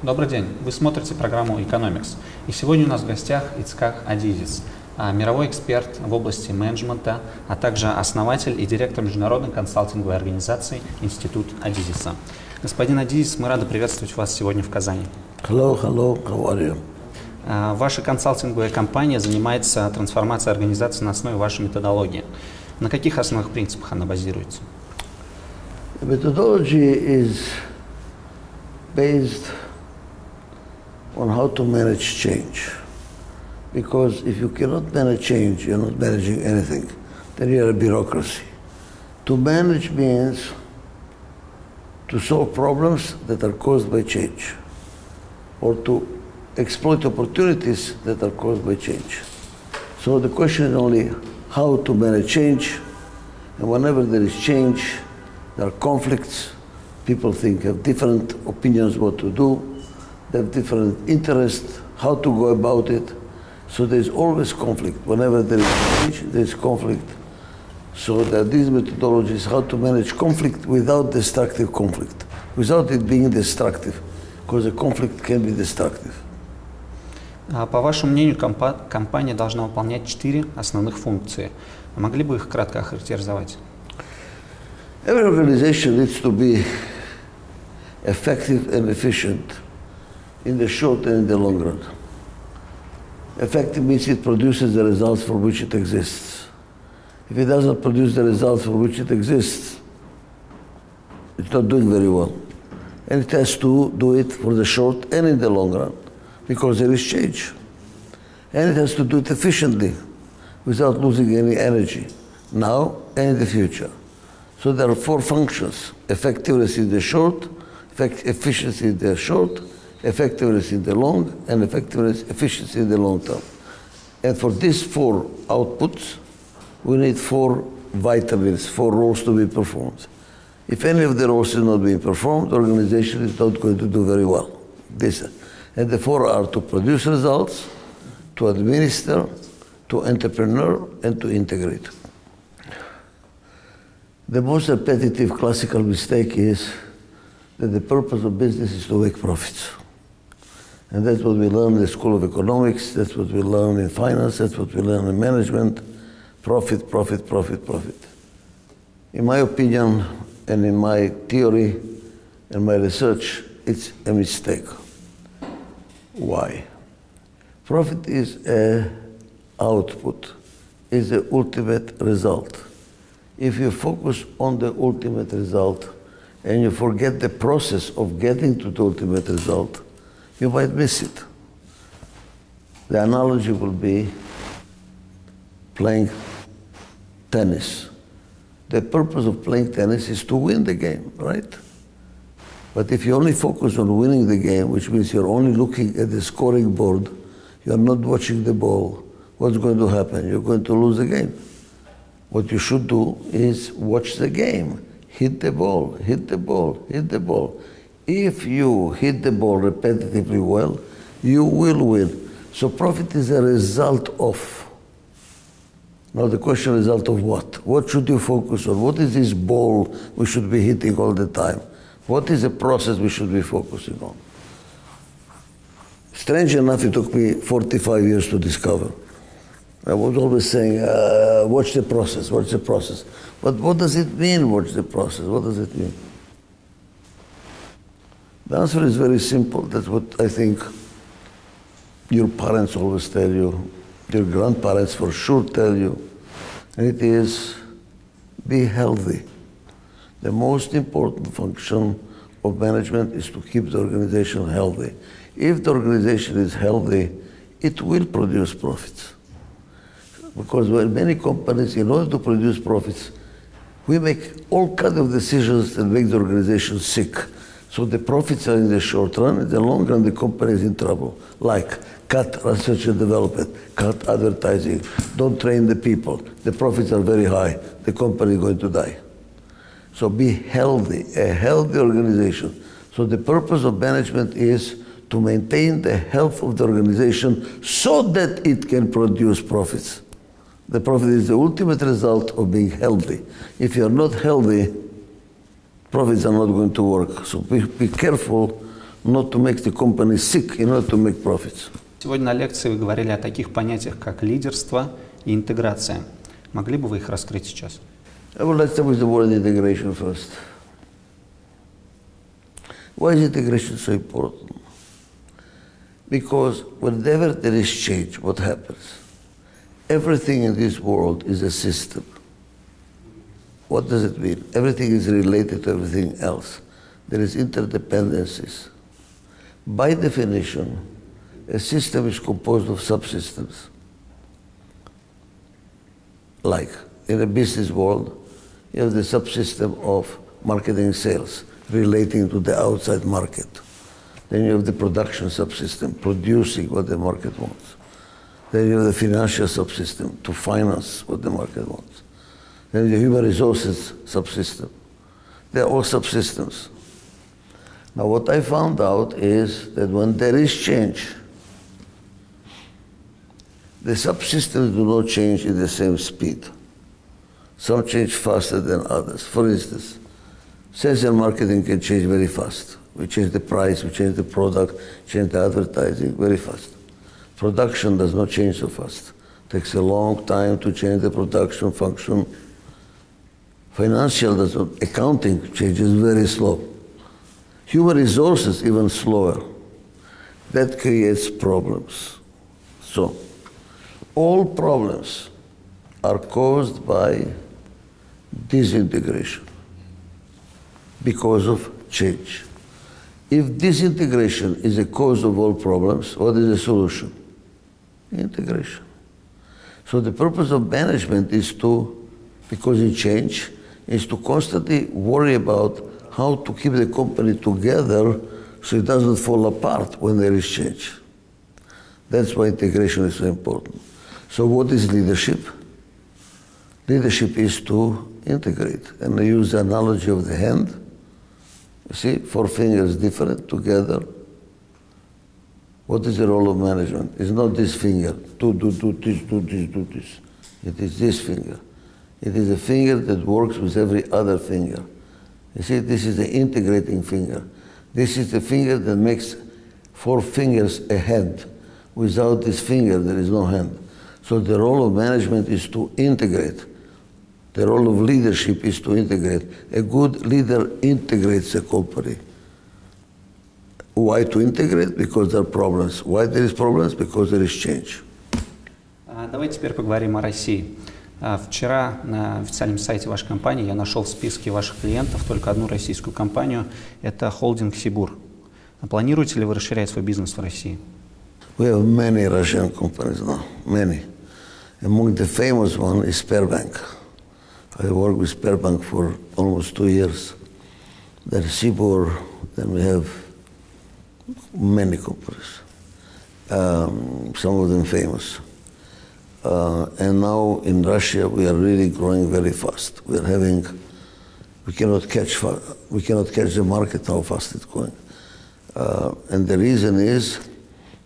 Добрый день. Вы смотрите программу Economics. И сегодня у нас в гостях Ицхак Адизис, мировой эксперт в области менеджмента, а также основатель и директор международной консалтинговой организации Институт Адизиса. Господин Адизис, мы рады приветствовать вас сегодня в Казани. Hello, how are you? Ваша консалтинговая компания занимается трансформацией организации на основе вашей методологии. На каких основных принципах она базируется? The methodology is based on how to manage change. Because if you cannot manage change, you're not managing anything. Then you're a bureaucracy. To manage means to solve problems that are caused by change, or to exploit opportunities that are caused by change. So the question is only how to manage change, and whenever there is change, there are conflicts. People have different opinions what to do, they have different interests, how to go about it. So there's always conflict. Whenever there is change, there's conflict. So there are these methodologies, how to manage conflict without destructive conflict, without it being destructive, because a conflict can be destructive. По вашему мнению, компания должна выполнять 4 основных функции. Могли бы их кратко охарактеризовать? Every organization needs to be effective and efficient in the short and in the long run. Effective means it produces the results for which it exists. If it doesn't produce the results for which it exists, it's not doing very well. And it has to do it for the short and in the long run, because there is change. And it has to do it efficiently, without losing any energy, now and in the future. So there are 4 functions: effectiveness in the short, efficiency in the short, effectiveness in the long, and efficiency in the long term. And for these 4 outputs, we need 4 vitamins, 4 roles to be performed. If any of the roles is not being performed, the organization is not going to do very well. And the 4 are to produce results, to administer, to entrepreneur, and to integrate. The most repetitive classical mistake is that the purpose of business is to make profits. And that's what we learn in the School of Economics, that's what we learn in finance, that's what we learn in management. Profit, profit, profit, profit. In my opinion, and in my theory and my research, it's a mistake. Why? Profit is an output, is the ultimate result. If you focus on the ultimate result and you forget the process of getting to the ultimate result, you might miss it. The analogy will be playing tennis. The purpose of playing tennis is to win the game, right? But if you only focus on winning the game, which means you're only looking at the scoring board, you're not watching the ball, what's going to happen? You're going to lose the game. What you should do is watch the game. Hit the ball, hit the ball, hit the ball. If you hit the ball repetitively well, you will win. So profit is a result of. Now the question, result of what? What should you focus on? What is this ball we should be hitting all the time? What is the process we should be focusing on? Strange enough, it took me 45 years to discover. I was always saying, watch the process, watch the process. But what does it mean, watch the process? What does it mean? The answer is very simple. That's what I think your parents always tell you, your grandparents for sure tell you, and it is, be healthy. The most important function of management is to keep the organization healthy. If the organization is healthy, it will produce profits. Because when many companies, in order to produce profits, we make all kinds of decisions that make the organization sick. So the profits are in the short run, in the long run the company is in trouble. Like, cut research and development, cut advertising, don't train the people. The profits are very high, the company is going to die. So be healthy, a healthy organization. So the purpose of management is to maintain the health of the organization so that it can produce profits. The profit is the ultimate result of being healthy. If you're not healthy, profits are not going to work. So be careful not to make the company sick in order to make profits. Сегодня на лекции вы говорили о таких понятиях, как лидерство и интеграция. Могли бы вы их раскрыть сейчас? I would like to start with the word integration first. Why is integration so important? Because whenever there is change, what happens? Everything in this world is a system. What does it mean? Everything is related to everything else. There is interdependencies. By definition, a system is composed of subsystems. Like in a business world, you have the subsystem of marketing sales relating to the outside market. Then you have the production subsystem, producing what the market wants. Then you have the financial subsystem to finance what the market wants. Then the human resources subsystem. They're all subsystems. Now what I found out is that when there is change, the subsystems do not change in the same speed. Some change faster than others. For instance, sales and marketing can change very fast. We change the price, we change the product, change the advertising very fast. Production does not change so fast. It takes a long time to change the production function. Financial does not, accounting changes very slow. Human resources even slower. That creates problems. So, all problems are caused by disintegration because of change. If disintegration is a cause of all problems, what is the solution? Integration. So the purpose of management is to, because it change, is to constantly worry about how to keep the company together so it doesn't fall apart when there is change. That's why integration is so important. So what is leadership? Leadership is to integrate. And I use the analogy of the hand. You see, 4 fingers different together. What is the role of management? It's not this finger. Do this, do this. It is this finger. It is a finger that works with every other finger. You see, this is the integrating finger. This is the finger that makes 4 fingers a hand. Without this finger, there is no hand. So the role of management is to integrate. The role of leadership is to integrate. A good leader integrates a company. Why to integrate? Because there are problems. Why there is problems? Because there is change. Давайте теперь поговорим о России. Вчера на официальном сайте вашей компании я нашел в списке ваших клиентов только одну российскую компанию. Это холдинг «Сибур». Планируете ли вы расширять свой бизнес в России? We have many Russian companies now, many. Among the famous one is Sberbank. I worked with Sberbank for almost 2 years. Then Sibur, then we have many companies, some of them famous. And now in Russia we are really growing very fast. We cannot catch the market how fast it's going. And the reason is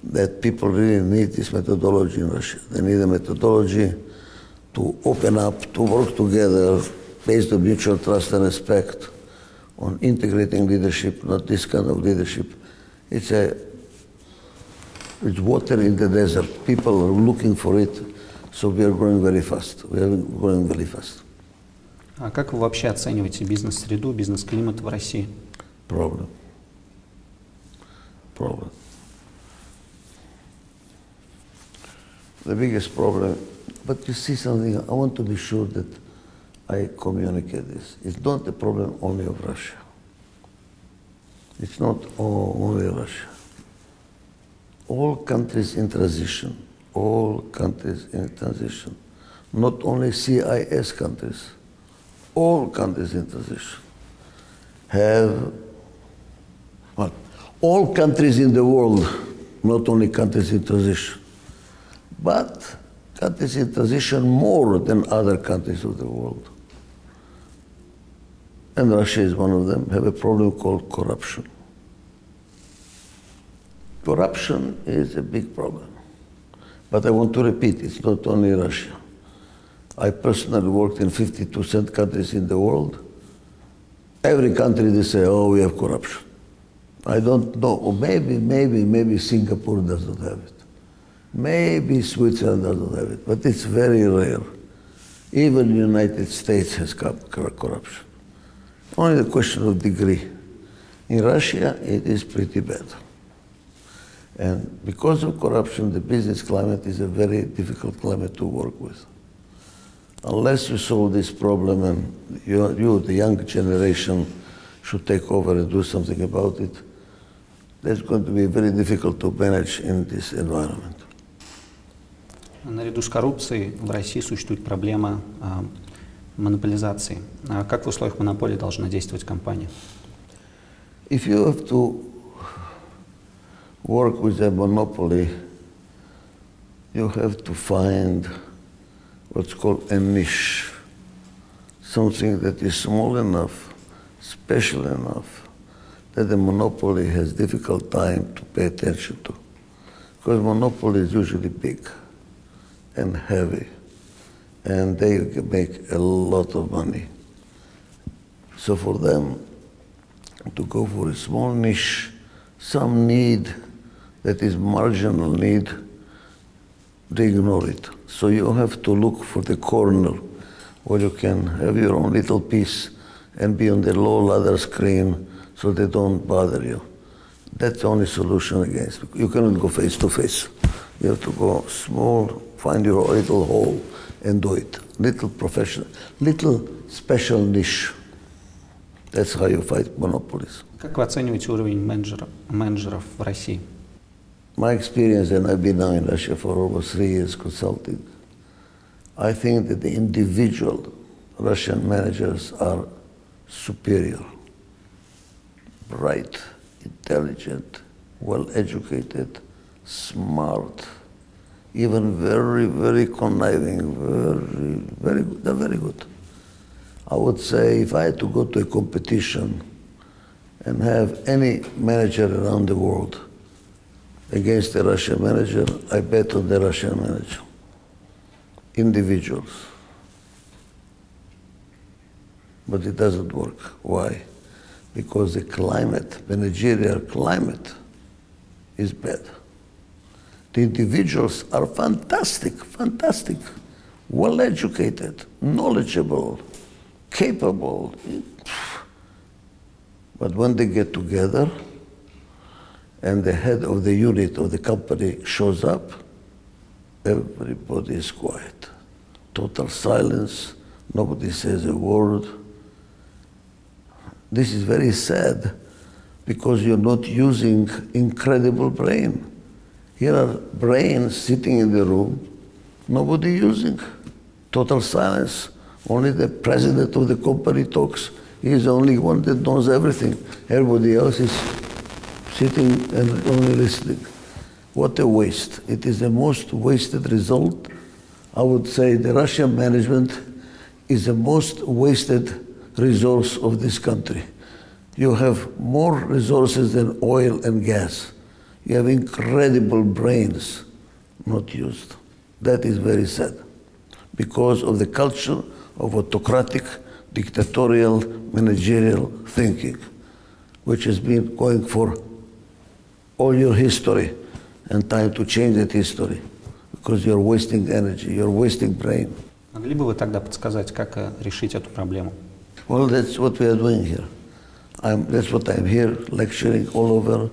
that people really need this methodology in Russia. They need a methodology to open up, to work together based on mutual trust and respect, on integrating leadership, not this kind of leadership. It's water in the desert. People are looking for it, so we are growing very fast. We are growing very fast. А как вы вообще оцениваете бизнес-среду, бизнес-климат в России? Problem. The biggest problem, but you see something, I want to be sure that I communicate this. It's not the problem only of Russia. It's not only Russia. All countries in transition, not only CIS countries, all countries in transition have, well, all countries in the world, not only countries in transition, but countries in transition more than other countries of the world. And Russia is one of them, have a problem called corruption. Corruption is a big problem. But I want to repeat, it's not only Russia. I personally worked in 52 countries in the world. Every country they say, oh, we have corruption. I don't know, or maybe Singapore does not have it. Maybe Switzerland does not have it, but it's very rare. Even the United States has corruption. Only the question of degree. In Russia, it is pretty bad. And because of corruption, the business climate is a very difficult climate to work with. Unless you solve this problem and you, the young generation, should take over and do something about it, that's going to be very difficult to manage in this environment. Наряду с коррупцией в России существует проблема монополизации. Как в условиях монополии должна действовать компания? If you have to work with a monopoly, you have to find what's called a niche, something that is small enough, special enough, that the monopoly has difficult time to pay attention to. Because monopoly is usually big and heavy, and they make a lot of money. So for them to go for a small niche, some need that is marginal need, they ignore it. So you have to look for the corner where you can have your own little piece and be on the low ladder screen so they don't bother you. That's the only solution against it. You cannot go face to face. You have to go small, find your little hole and do it. Little professional, little special niche. That's how you fight monopolies. Как вы оцениваете уровень менеджеров в России? My experience, and I've been now in Russia for almost 3 years consulting, I think that the individual Russian managers are superior, bright, intelligent, well-educated, smart, even very, very conniving, very good. They're very good. I would say if I had to go to a competition and have any manager around the world against a Russian manager, I bet on the Russian manager. Individuals. But it doesn't work. Why? Because the climate, managerial climate, is bad. The individuals are fantastic, fantastic, well-educated, knowledgeable, capable. But when they get together and the head of the unit of the company shows up, everybody is quiet. Total silence, nobody says a word. This is very sad because you're not using incredible brain. Here are brains sitting in the room, nobody using. Total silence. Only the president of the company talks. He's the only one that knows everything. Everybody else is sitting and only listening. What a waste. It is the most wasted result. I would say the Russian management is the most wasted resource of this country. You have more resources than oil and gas. You have incredible brains not used. That is very sad because of the culture of autocratic, dictatorial, managerial thinking, which has been going for all your history, and time to change that history, because you're wasting energy, you're wasting brain. Могли бы вы тогда подсказать, как решить эту проблему? Well, that's what we are doing here. That's what I'm here, lecturing all over.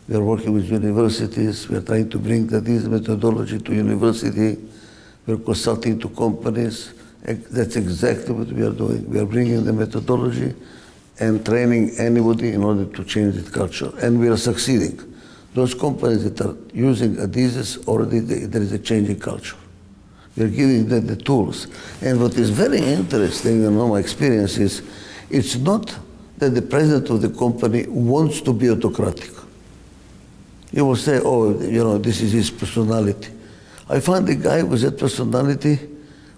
We are working with universities. We are trying to bring this methodology to university. We are consulting to companies. That's exactly what we are doing. We are bringing the methodology and training anybody in order to change the culture. And we are succeeding. Those companies that are using adhesives, already there is a change in culture. We are giving them the tools. And what is very interesting, my experience is, it's not that the president of the company wants to be autocratic. He will say, oh, this is his personality. I find the guy with that personality,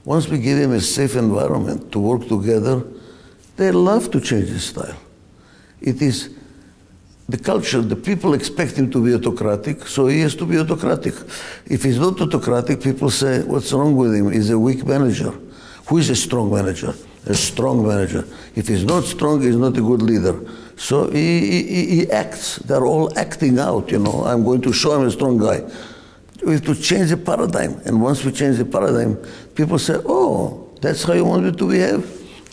once we give him a safe environment to work together, they love to change his style. It is the culture, the people expect him to be autocratic, so he has to be autocratic. If he's not autocratic, people say, what's wrong with him? He's a weak manager. Who is a strong manager? a strong manager. If he's not strong, he's not a good leader. So he acts. They're all acting out, you know. I'm going to show him a strong guy. We have to change the paradigm. And once we change the paradigm, people say, oh, that's how you want me to behave?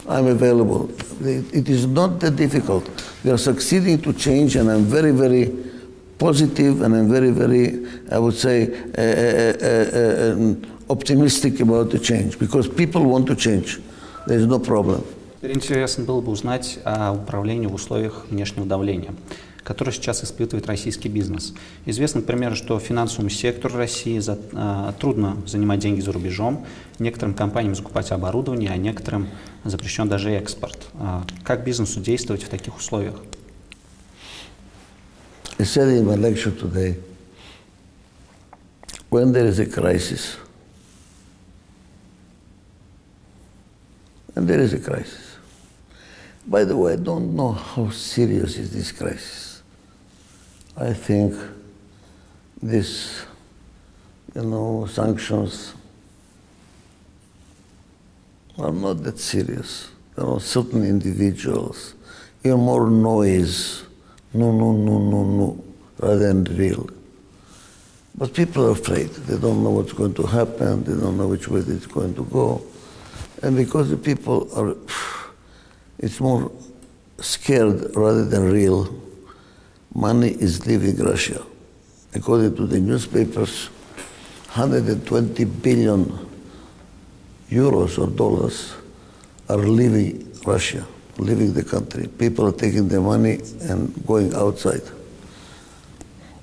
I'm available. It is not that difficult. We are succeeding to change, and I'm very, very positive, and I'm very, very, I would say, optimistic about the change, because people want to change. There's no problem. Теперь интересно было бы узнать о управлении в условиях внешнего давления, которое сейчас испытывает российский бизнес. Известно, к примеру, что финансовому сектору России трудно занимать деньги за рубежом, некоторым компаниям закупать оборудование, а некоторым запрещен даже экспорт. Как бизнесу действовать в таких условиях? I said in my lecture today, when there is a crisis, and there is a crisis. By the way, I don't know how serious is this crisis. I think this, sanctions are not that serious. There are certain individuals, even more noise, no, rather than real. But people are afraid. They don't know what's going to happen. They don't know which way it's going to go. And because the people are, it's more scared rather than real, money is leaving Russia. According to the newspapers, 120 billion euros or dollars are leaving Russia, leaving the country. People are taking their money and going outside.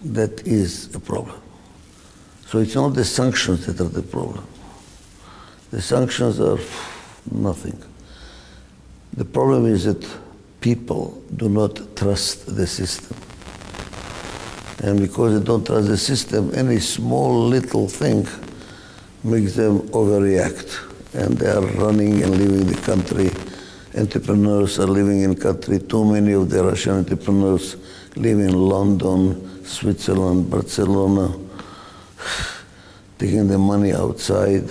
That is a problem. So it's not the sanctions that are the problem. The sanctions are nothing. The problem is that people do not trust the system. And because they don't trust the system, any small little thing makes them overreact. And they are running and leaving the country. Entrepreneurs are living in country. Too many of the Russian entrepreneurs live in London, Switzerland, Barcelona, taking the money outside.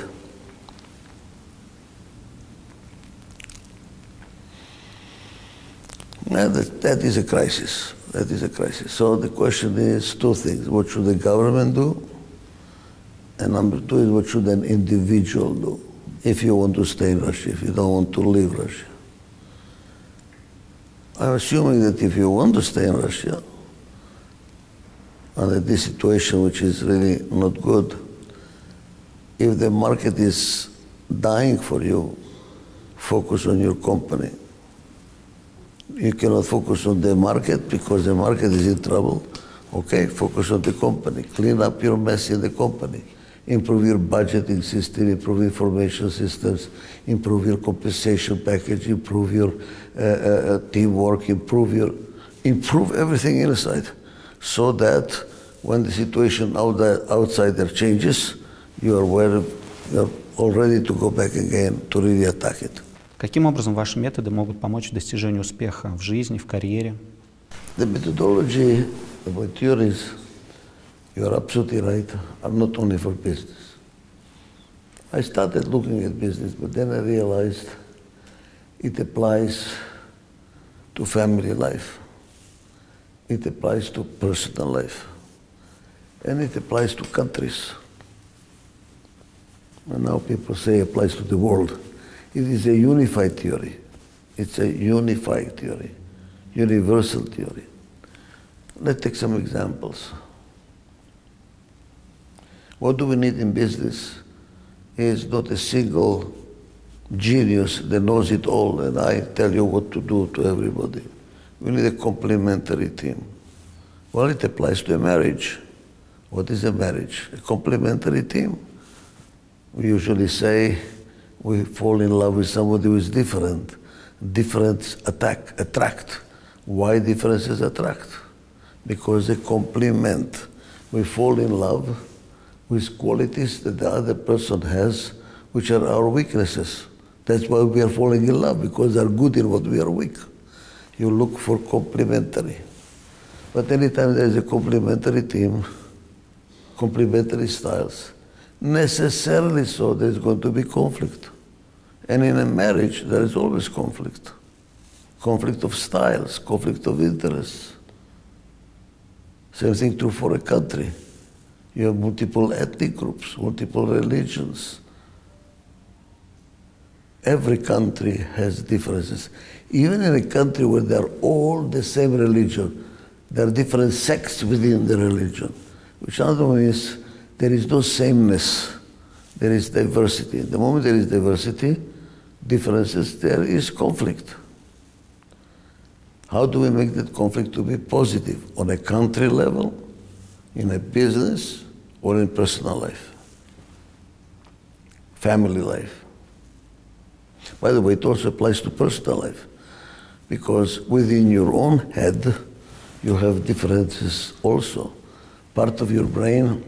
That is a crisis. That is a crisis. So the question is two things. What should the government do? And number two is what should an individual do if you want to stay in Russia, if you don't want to leave Russia. I'm assuming that if you want to stay in Russia, under this situation which is really not good, if the market is dying for you, focus on your company. You cannot focus on the market because the market is in trouble. Okay, focus on the company. Clean up your mess in the company. Improve your budgeting system, improve information systems, improve your compensation package, improve your teamwork, improve everything inside, so that when the situation outside there changes, you are all ready to go back again to really attack it. Каким образом ваши методы могут помочь в достижении успеха в жизни, в карьере? The methodology, the theories, you are absolutely right, are not only for business. I started looking at business, but then I realized it applies to family life. It applies to personal life. And it applies to countries. And now people say it applies to the world. It is a unified theory. It's a unified theory, universal theory. Let's take some examples. What do we need in business is not a single genius that knows it all and I tell you what to do to everybody. We need a complementary team. Well, it applies to a marriage. What is a marriage? A complementary team. We usually say we fall in love with somebody who is different. Differences attract. Why differences attract? Because they complement. We fall in love with qualities that the other person has, which are our weaknesses. That's why we are falling in love, because they are good in what we are weak. You look for complementary. But anytime there is a complementary team, complementary styles, necessarily so there's going to be conflict. And in a marriage, there is always conflict. Conflict of styles, conflict of interests. Same thing true for a country. You have multiple ethnic groups, multiple religions. Every country has differences. Even in a country where they're all the same religion, there are different sects within the religion, which other means there is no sameness, there is diversity. The moment there is diversity, differences, there is conflict. How do we make that conflict to be positive on a country level, in a business, or in personal life, family life? By the way, it also applies to personal life, because within your own head, you have differences also. Part of your brain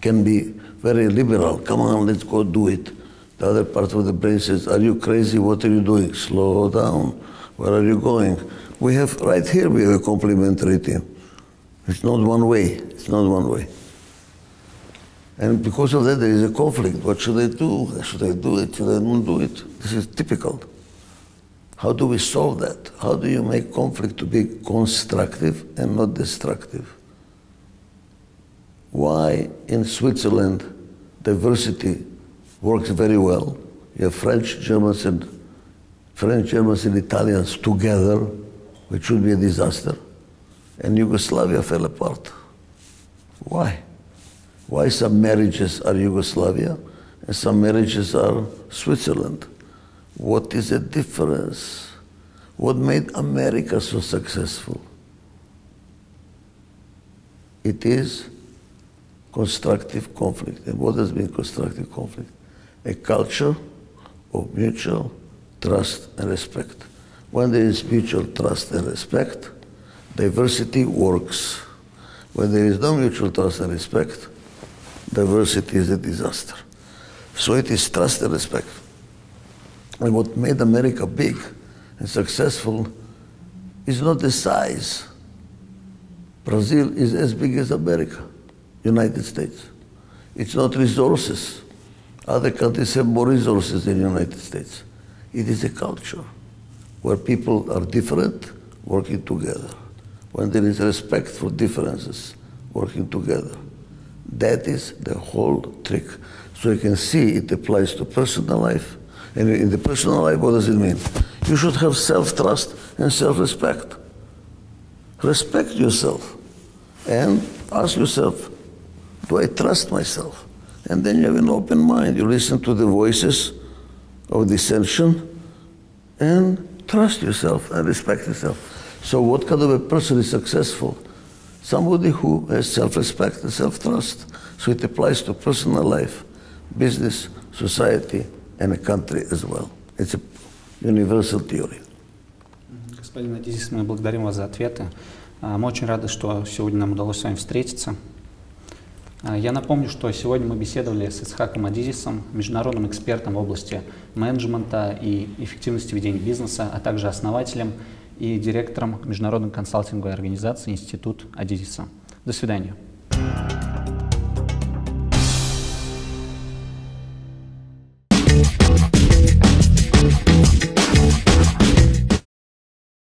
can be very liberal. Come on, let's go do it. The other part of the brain says, are you crazy? What are you doing? Slow down. Where are you going? We have, right here, we have a complementary team. It's not one way. It's not one way. And because of that, there is a conflict. What should I do? Should I do it? Should I not do it? This is typical. How do we solve that? How do you make conflict to be constructive and not destructive? Why in Switzerland diversity works very well? You have French, Germans, and Italians together, which should be a disaster. And Yugoslavia fell apart. Why? Why some marriages are Yugoslavia and some marriages are Switzerland? What is the difference? What made America so successful? It is constructive conflict. And what has been constructive conflict? A culture of mutual trust and respect. When there is mutual trust and respect, diversity works. When there is no mutual trust and respect, diversity is a disaster. So it is trust and respect. And what made America big and successful is not the size. Brazil is as big as America, United States. It's not resources. Other countries have more resources than the United States. It is a culture where people are different, working together. When there is respect for differences, working together. That is the whole trick. So you can see it applies to personal life. And in the personal life, what does it mean? You should have self-trust and self-respect. Respect yourself and ask yourself, do I trust myself? And then you have an open mind. You listen to the voices of dissension and trust yourself and respect yourself. So what kind of a person is successful? Somebody who has self-respect and self-trust. So it applies to personal life, business, society, and a country as well. It's a universal theory. Господин Адизис, мы благодарим вас за ответы. Мы очень рады, что сегодня нам удалось с вами встретиться. Я напомню, что сегодня мы беседовали с Ицхаком Адизисом, международным экспертом в области менеджмента и эффективности ведения бизнеса, а также основателем и директором международной консалтинговой организации Институт Адизиса. До свидания.